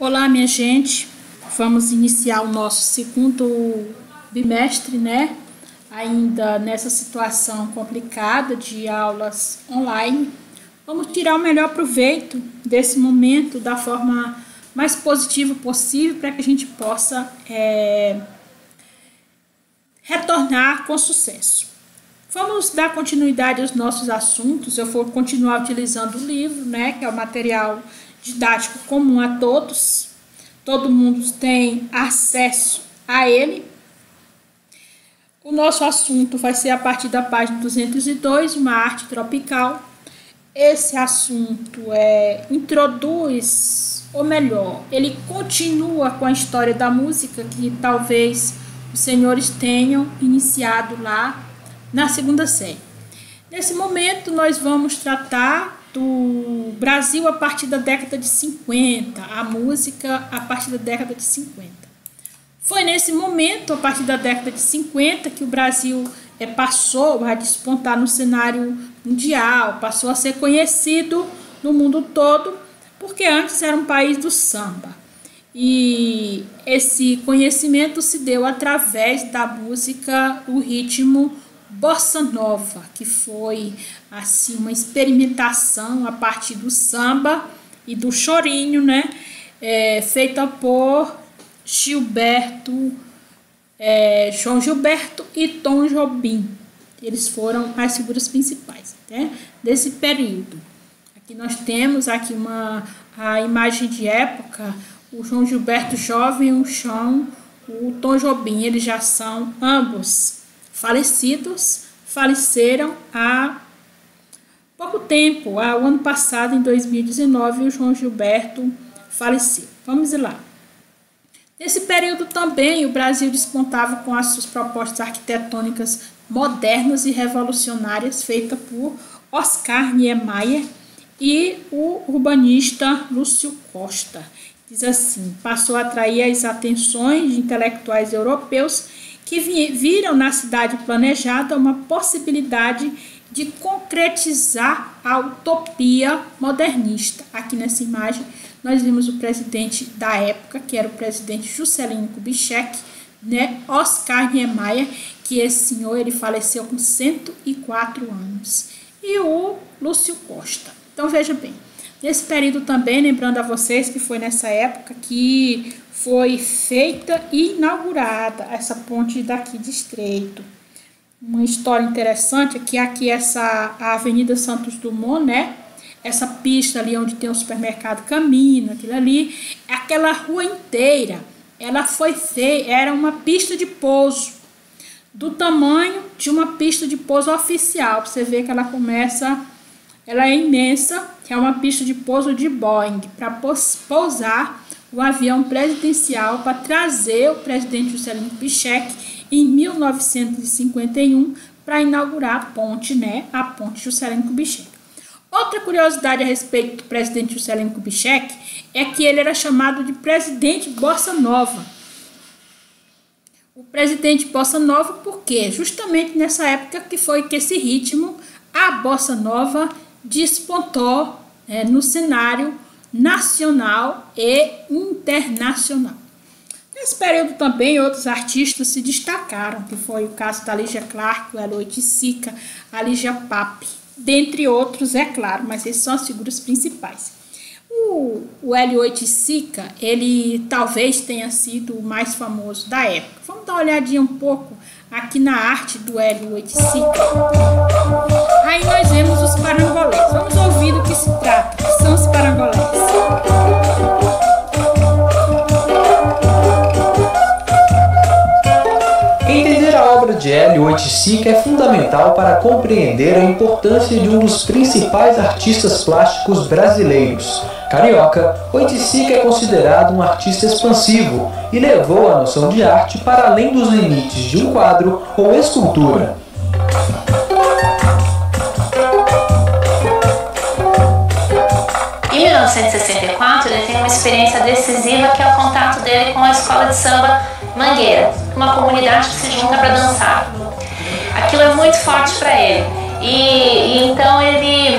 Olá, minha gente. Vamos iniciar o nosso segundo bimestre, né? Ainda nessa situação complicada de aulas online. Vamos tirar o melhor proveito desse momento da forma mais positiva possível para que a gente possa retornar com sucesso. Vamos dar continuidade aos nossos assuntos. Eu vou continuar utilizando o livro, né, que é o material didático comum a todos. Todo mundo tem acesso a ele. O nosso assunto vai ser a partir da página 202, uma arte tropical. Esse assunto introduz, ou melhor, ele continua com a história da música que talvez os senhores tenham iniciado lá na segunda série. Nesse momento, nós vamos tratar do Brasil a partir da década de 50, a música a partir da década de 50. Foi nesse momento, a partir da década de 50, que o Brasil passou a despontar no cenário mundial, passou a ser conhecido no mundo todo, porque antes era um país do samba. E esse conhecimento se deu através da música, o ritmo bossa nova, que foi assim uma experimentação a partir do samba e do chorinho, né? Feita por João Gilberto e Tom Jobim. Eles foram as figuras principais, né, desse período. Aqui nós temos a imagem de época, o João Gilberto jovem, o Tom Jobim. Eles já são ambos falecidos, faleceram há pouco tempo, o ano passado, em 2019, o João Gilberto faleceu. Vamos lá. Nesse período também, o Brasil despontava com as suas propostas arquitetônicas modernas e revolucionárias, feitas por Oscar Niemeyer e o urbanista Lúcio Costa. Diz assim: passou a atrair as atenções de intelectuais europeus que viram na cidade planejada uma possibilidade de concretizar a utopia modernista. Aqui nessa imagem nós vimos o presidente da época, que era o presidente Juscelino Kubitschek, né, Oscar Niemeyer, que esse senhor ele faleceu com 104 anos, e o Lúcio Costa. Então veja bem, nesse período também, lembrando a vocês que foi nessa época que foi feita e inaugurada essa ponte daqui de Estreito. Uma história interessante é que aqui a Avenida Santos Dumont, né? Essa pista ali onde tem o supermercado Camino, aquilo ali, aquela rua inteira, ela foi feita, era uma pista de pouso, do tamanho de uma pista de pouso oficial. Você vê que ela é imensa, que é uma pista de pouso de Boeing, para pousar o avião presidencial para trazer o presidente Juscelino Kubitschek em 1951 para inaugurar a ponte, né? A ponte Juscelino Kubitschek. Outra curiosidade a respeito do presidente Juscelino Kubitschek é que ele era chamado de presidente Bossa Nova. O presidente Bossa Nova porque justamente nessa época que foi que esse ritmo, a Bossa Nova, despontou no cenário nacional e internacional. Nesse período também outros artistas se destacaram, que foi o caso da Lígia Clark, o Hélio Oiticica, a Lígia Pape, dentre outros, é claro, mas esses são as figuras principais. O Hélio Oiticica, ele talvez tenha sido o mais famoso da época. Vamos dar uma olhadinha um pouco aqui na arte do Hélio Oiticica. Aí nós vemos os parangolés. Vamos ouvir do que se trata, que são os parangolés. Entender a obra de Hélio Oiticica é fundamental para compreender a importância de um dos principais artistas plásticos brasileiros. Carioca, Oiticica é considerado um artista expansivo e levou a noção de arte para além dos limites de um quadro ou escultura. Em 1964, ele tem uma experiência decisiva que é o contato dele com a escola de samba Mangueira, uma comunidade que se junta para dançar. Aquilo é muito forte para ele e então ele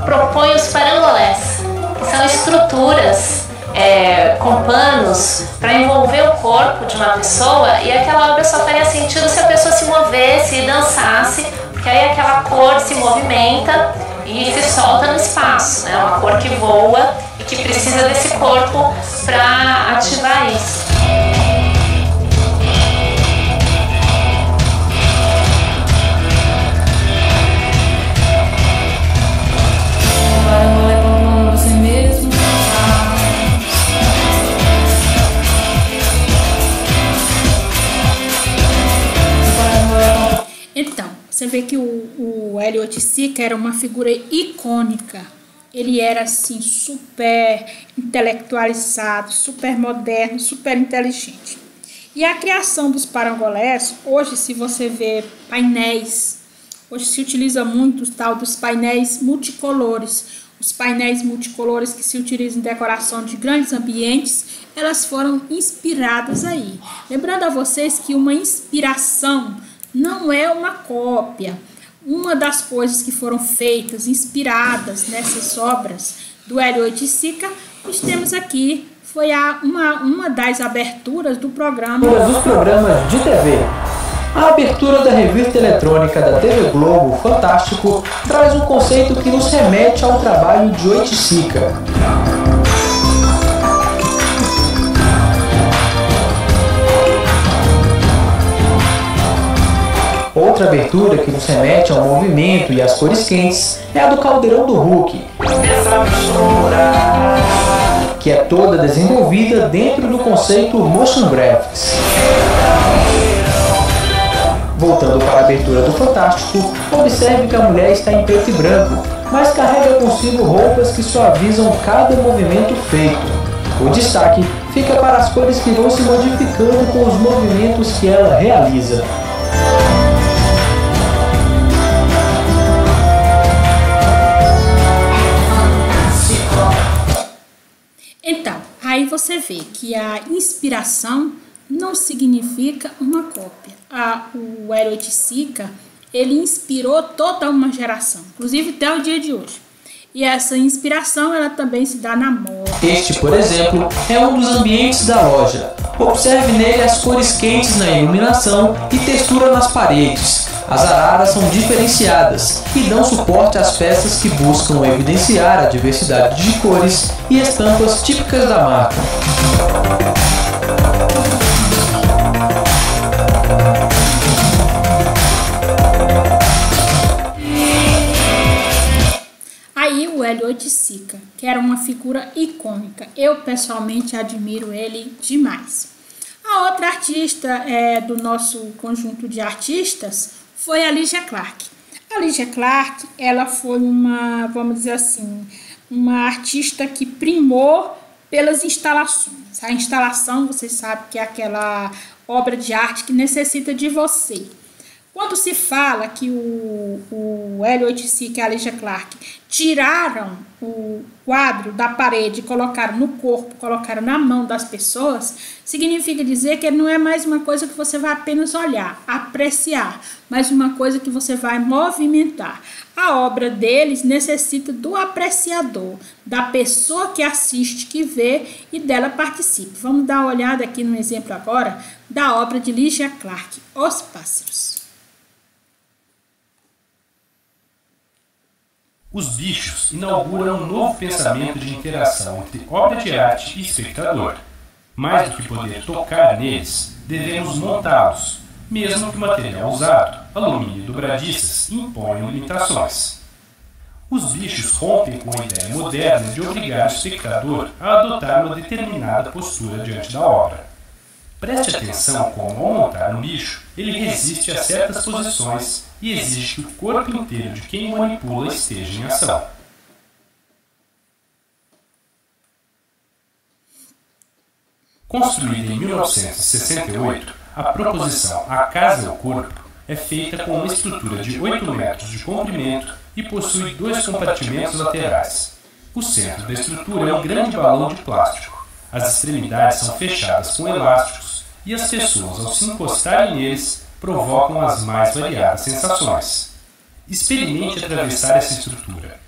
propõe os parangolés, que são estruturas com panos para envolver o corpo de uma pessoa, e aquela obra só faria sentido se a pessoa se movesse e dançasse, porque aí aquela cor se movimenta e se solta no espaço, né? Uma cor que voa e que precisa desse corpo para ativar isso. Então, você vê que o Hélio Oiticica era uma figura icônica. Ele era assim super intelectualizado, super moderno, super inteligente. E a criação dos parangolés, hoje se você vê painéis, hoje se utiliza muito o tal dos painéis multicolores. Os painéis multicolores que se utilizam em decoração de grandes ambientes, elas foram inspiradas aí. Lembrando a vocês que uma inspiração não é uma cópia. Uma das coisas que foram feitas, inspiradas nessas obras do Hélio Oiticica, nós temos aqui, foi uma das aberturas do programa. Dos programas de TV. A abertura da revista eletrônica da TV Globo, Fantástico, traz um conceito que nos remete ao trabalho de Oiticica. Outra abertura que nos remete ao movimento e às cores quentes é a do Caldeirão do Hulk, que é toda desenvolvida dentro do conceito Motion Graphics. Voltando para a abertura do Fantástico, observe que a mulher está em preto e branco, mas carrega consigo roupas que suavizam cada movimento feito. O destaque fica para as cores que vão se modificando com os movimentos que ela realiza. Então, aí você vê que a inspiração não significa uma cópia. O Hélio Oiticica, ele inspirou toda uma geração, inclusive até o dia de hoje. E essa inspiração, ela também se dá na moda. Este, por exemplo, é um dos ambientes da loja. Observe nele as cores quentes na iluminação e textura nas paredes. As araras são diferenciadas e dão suporte às peças que buscam evidenciar a diversidade de cores e estampas típicas da marca. Aí o Hélio Oiticica, que era uma figura icônica, eu pessoalmente admiro ele demais. A outra artista do nosso conjunto de artistas foi a Lígia Clark. A Lígia Clark, ela foi uma, vamos dizer assim, uma artista que primou pelas instalações. A instalação, você sabe que é aquela obra de arte que necessita de você. Quando se fala que o Hélio Oiticica e a Lígia Clark tiraram o quadro da parede e colocaram no corpo, colocaram na mão das pessoas, significa dizer que não é mais uma coisa que você vai apenas olhar, apreciar, mas uma coisa que você vai movimentar. A obra deles necessita do apreciador, da pessoa que assiste, que vê e dela participa. Vamos dar uma olhada aqui no exemplo agora da obra de Lígia Clark, Os Pássaros. Os bichos inauguram um novo pensamento de interação entre obra de arte e espectador. Mais do que poder tocar neles, devemos montá-los, mesmo que o material usado, alumínio e dobradiças, imponham limitações. Os bichos rompem com a ideia moderna de obrigar o espectador a adotar uma determinada postura diante da obra. Preste atenção como, ao montar um bicho, ele resiste a certas posições e exige que o corpo inteiro de quem o manipula esteja em ação. Construída em 1968, a proposição A Casa é o Corpo é feita com uma estrutura de 8 metros de comprimento e possui 2 compartimentos laterais. O centro da estrutura é um grande balão de plástico. As extremidades são fechadas com elásticos e as pessoas, ao se encostarem neles, provocam as mais variadas sensações. Experimente atravessar essa estrutura.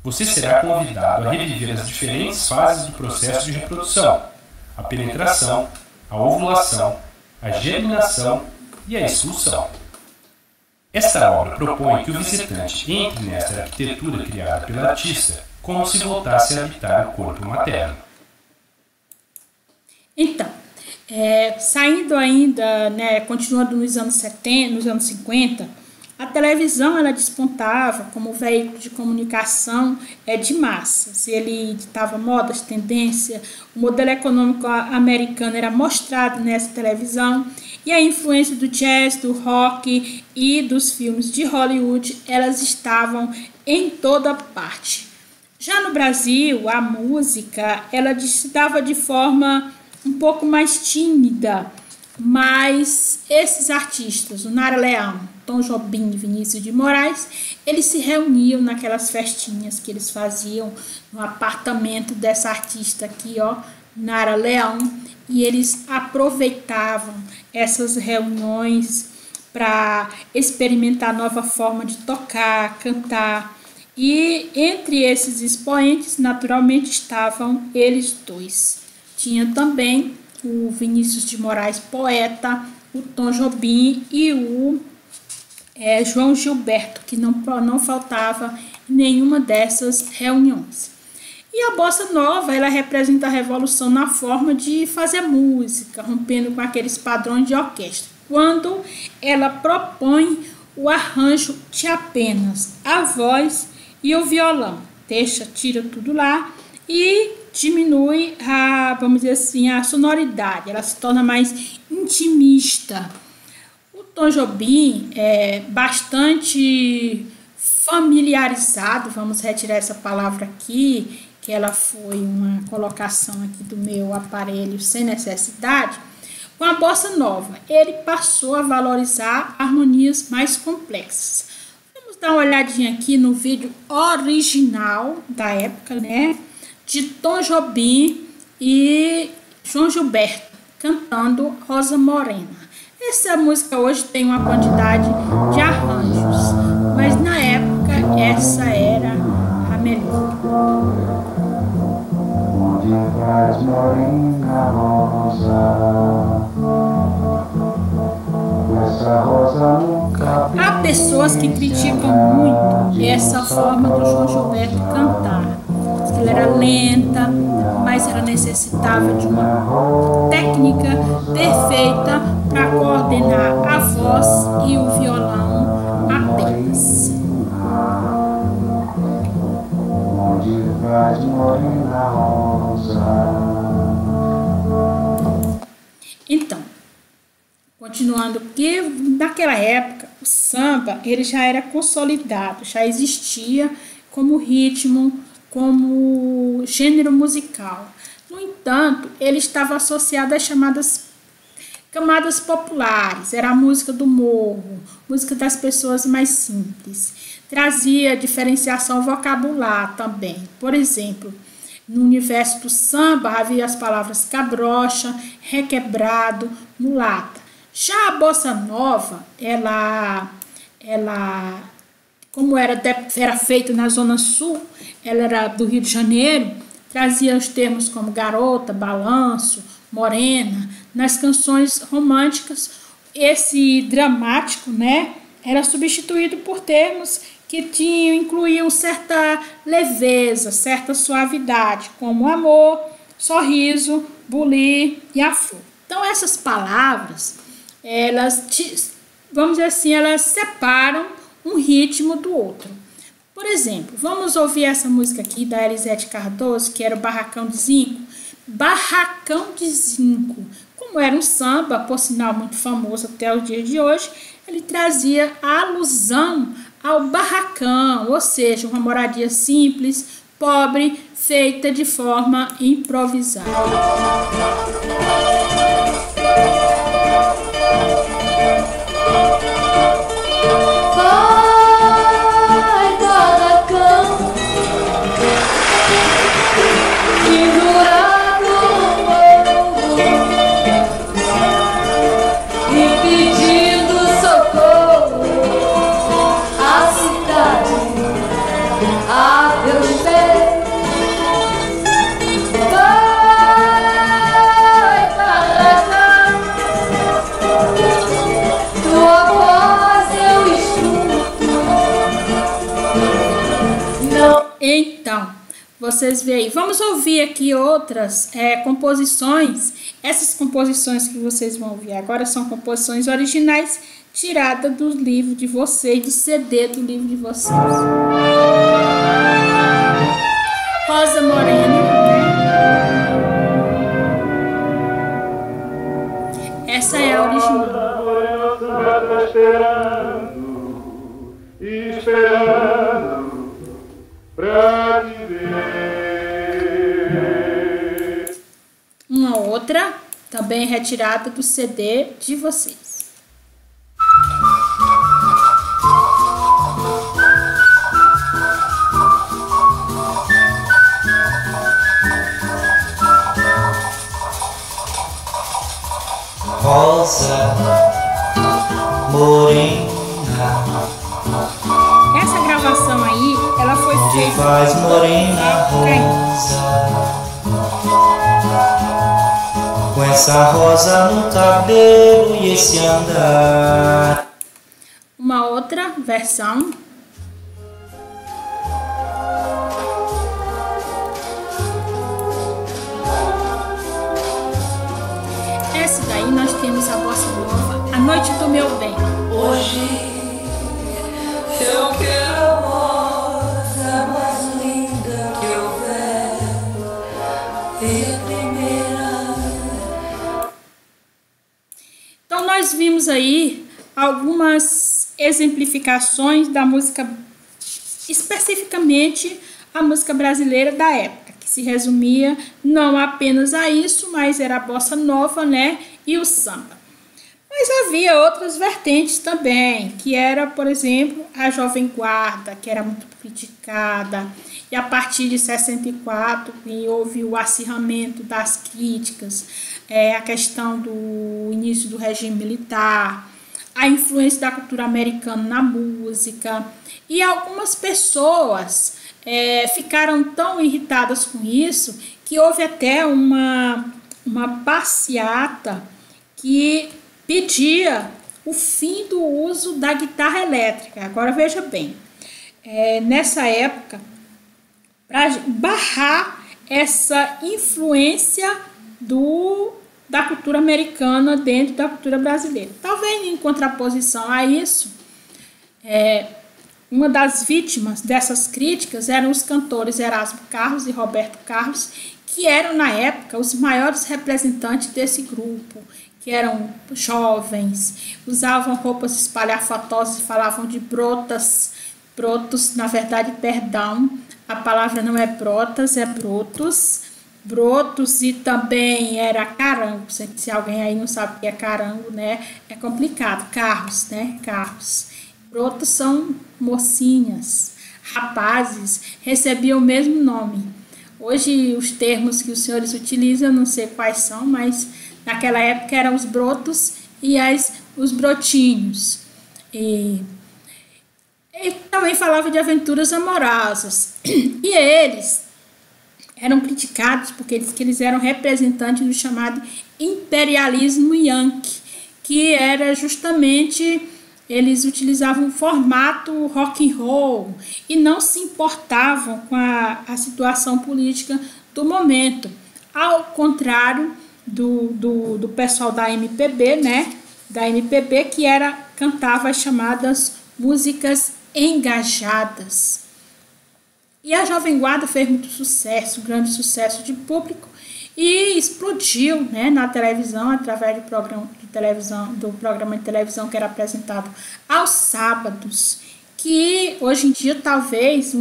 você será convidado a reviver as diferentes fases do processo de reprodução: a penetração, a ovulação, a germinação e a expulsão. Esta obra propõe que o visitante entre nesta arquitetura criada pela artista como se voltasse a habitar o corpo materno. Então, saindo ainda, continuando nos anos 70, nos anos 50, a televisão ela despontava como veículo de comunicação de massas. Ele ditava modas, tendência, o modelo econômico americano era mostrado nessa televisão e a influência do jazz, do rock e dos filmes de Hollywood, elas estavam em toda parte. Já no Brasil, a música ela se dava de forma um pouco mais tímida, mas esses artistas, o Nara Leão, Tom Jobim e Vinícius de Moraes, eles se reuniam naquelas festinhas que eles faziam no apartamento dessa artista aqui, Nara Leão, e eles aproveitavam essas reuniões para experimentar nova forma de tocar, cantar. E entre esses expoentes, naturalmente, estavam eles dois. Tinha também o Vinícius de Moraes, poeta, o Tom Jobim e o João Gilberto, que não faltava em nenhuma dessas reuniões. E a bossa nova, ela representa a revolução na forma de fazer música, rompendo com aqueles padrões de orquestra, quando ela propõe o arranjo de apenas a voz e o violão. Tira tudo lá e diminui vamos dizer assim, a sonoridade, ela se torna mais intimista. O Tom Jobim é bastante familiarizado, vamos retirar essa palavra aqui, que ela foi uma colocação aqui do meu aparelho sem necessidade, com a bossa nova. Ele passou a valorizar harmonias mais complexas. Vamos dar uma olhadinha aqui no vídeo original da época, de Tom Jobim e João Gilberto cantando Rosa Morena. Essa música hoje tem uma quantidade de arranjos, mas na época essa era a melhor. Onde vais, morena rosa? Essa rosa nunca... Há pessoas que criticam muito essa forma do João Gilberto cantar. Ela era lenta, mas ela necessitava de uma técnica perfeita para coordenar a voz e o violão apenas. Então, continuando, porque naquela época o samba ele já era consolidado, já existia como ritmo, como gênero musical. No entanto, ele estava associado às chamadas camadas populares, era a música do morro, música das pessoas mais simples. Trazia diferenciação vocabular também. Por exemplo, no universo do samba havia as palavras cabrocha, requebrado, mulata. Já a bossa nova, ela como era feita na Zona Sul, ela era do Rio de Janeiro, trazia os termos como garota, balanço, morena. Nas canções românticas, esse dramático, era substituído por termos que incluíam certa leveza, certa suavidade, como amor, sorriso, bulir e a flor. Então, essas palavras, vamos dizer assim, elas separam um ritmo do outro. Por exemplo, vamos ouvir essa música aqui da Elisete Cardoso, que era o Barracão de Zinco. Barracão de Zinco, como era um samba, por sinal muito famoso até os dias de hoje, ele trazia a alusão ao barracão, ou seja, uma moradia simples, pobre, feita de forma improvisada. Deus Vocês veem aí. Vamos ouvir aqui outras composições. Essas composições que vocês vão ouvir agora são composições originais tiradas do livro de vocês, do CD do livro de vocês. Rosa Morena, né? Essa é a original. Esperando pra te ver. Uma outra, também retirada do CD de vocês. Rosa morena, essa gravação aí, ela foi feita. faz morena rosa, com essa rosa no cabelo e esse andar. Uma outra versão. Essa daí nós temos a bossa nova, A Noite do Meu Bem. Hoje eu quero a rosa mais linda que houver, e a primeira. Então nós vimos aí algumas exemplificações da música, especificamente a música brasileira da época, que se resumia não apenas a isso, mas era a bossa nova, né, e o samba. Mas havia outras vertentes também, que era, por exemplo, a Jovem Guarda, que era muito criticada, e a partir de 64 houve o acirramento das críticas, a questão do início do regime militar, a influência da cultura americana na música, e algumas pessoas ficaram tão irritadas com isso que houve até uma passeata que pedia o fim do uso da guitarra elétrica. Agora veja bem, nessa época, para barrar essa influência da cultura americana dentro da cultura brasileira. Talvez em contraposição a isso, uma das vítimas dessas críticas eram os cantores Erasmo Carlos e Roberto Carlos, que eram na época os maiores representantes desse grupo, que eram jovens, usavam roupas espalhafatosas e falavam de brotos, na verdade, perdão, a palavra não é brotas, é brotos, e também era carango, se alguém aí não sabe o que é carango, né, é complicado, carros, né, carros. Brotos são mocinhas, rapazes, recebiam o mesmo nome. Hoje os termos que os senhores utilizam, eu não sei quais são, mas naquela época eram os brotos e os brotinhos. E também falava de aventuras amorosas. E eles eram criticados porque eles eram representantes do chamado imperialismo yankee, que era justamente, eles utilizavam o formato rock and roll e não se importavam com a situação política do momento, ao contrário do pessoal da MPB, né? Da MPB, que cantava as chamadas músicas engajadas. E a Jovem Guarda fez muito sucesso, grande sucesso de público, e explodiu, né, na televisão, através do programa de televisão que era apresentado aos sábados, que hoje em dia talvez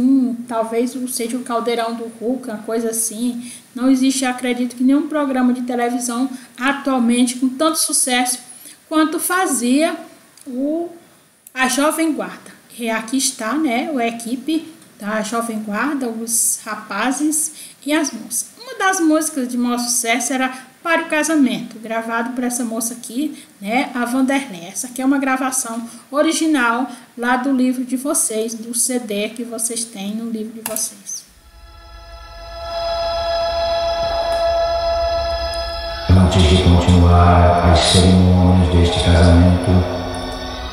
seja o Caldeirão do Hulk, uma coisa assim. Não existe, acredito, que nenhum programa de televisão atualmente com tanto sucesso quanto fazia a Jovem Guarda. E aqui está, né, a equipe da Jovem Guarda, os rapazes e as moças. Uma das músicas de maior sucesso era Para o Casamento, gravado por essa moça aqui, né, a Vanderlei. Essa aqui é uma gravação original lá do livro de vocês, do CD que vocês têm no livro de vocês. Antes de continuar as cerimônias deste casamento,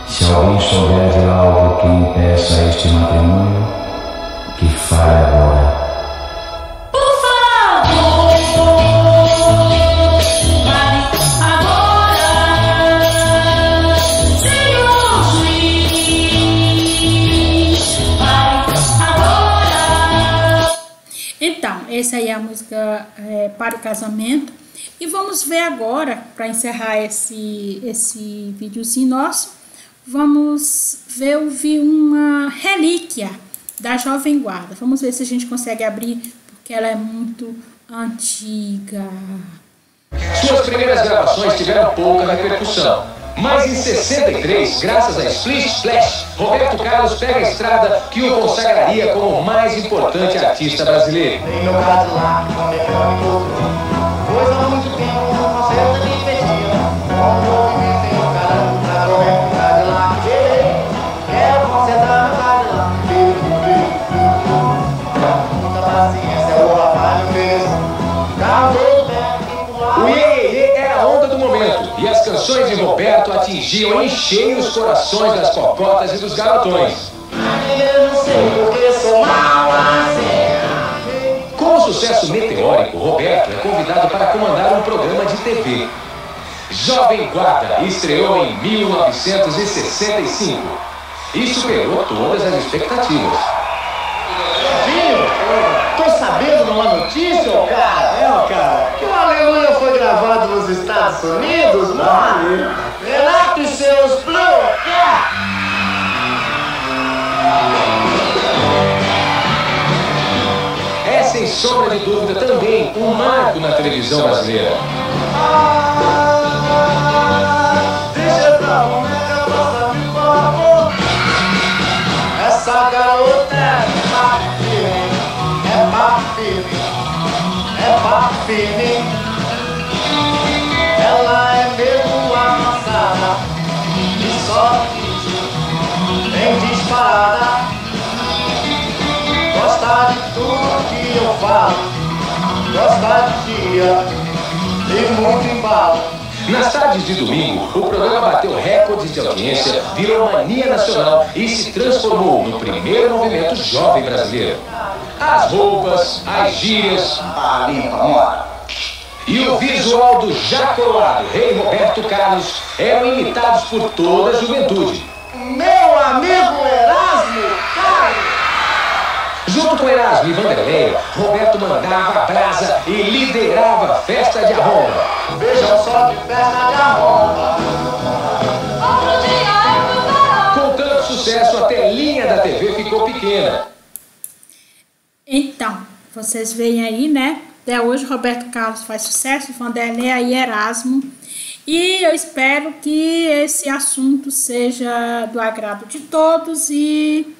se alguém souber de algo que impeça este matrimônio, que fale agora. Essa aí é a música Para o Casamento. E vamos ver agora, para encerrar esse videozinho nosso, vamos ouvir uma relíquia da Jovem Guarda. Vamos ver se a gente consegue abrir, porque ela é muito antiga. Suas primeiras gravações tiveram pouca repercussão, mas em 63, graças a Splish Splash, Roberto Carlos pega a estrada que o consagraria como o mais importante artista brasileiro. Em meu Cadillac, quando é que eu me encontrou? Pois há muito tempo uma certa divertia. Com o movimento em meu caramba, pra correr com o Cadillac. Quero consertar meu Cadillac. Muita paciência, o rapaz mesmo. Carro todo bem. O Iê era a onda do momento, e as canções de Roberto atingiam em cheio os corações das cocotas e dos garotões. Eu não sei porque sou mal assim. Com o sucesso meteórico, Roberto é convidado para comandar um programa de TV. Jovem Guarda estreou em 1965 e superou todas as expectativas. Filho, tô sabendo de uma notícia, ô cara. Cara, que o Aleluia foi gravado nos Estados Unidos, mano. Renato e seus Blue. É, sem sombra de dúvida, também um marco na televisão brasileira. Deixa pra mulher, passa de favor. Essa garota é papo firme, ela é mesmo amassada e só diz em disparada. Gosta de tudo que eu falo, gosta de dia e muito embalo. Nas tardes de domingo, o programa bateu recordes de audiência, virou mania nacional e se transformou no primeiro movimento jovem brasileiro. As roupas, as gírias, A limpa mora. e o visual do já coroado rei Roberto Carlos eram imitados por toda a juventude. Meu amigo Erasmo Carlos. Junto com Erasmo e Vanderlei, Roberto mandava a brasa e liderava a festa de arromba. Vejam só que festa de arromba. Com tanto sucesso, a telinha da TV ficou pequena. Então, vocês veem aí, né? Até hoje Roberto Carlos faz sucesso, Vanderlei e Erasmo. E eu espero que esse assunto seja do agrado de todos e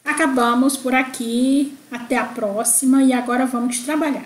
acabamos por aqui. Até a próxima e agora vamos trabalhar.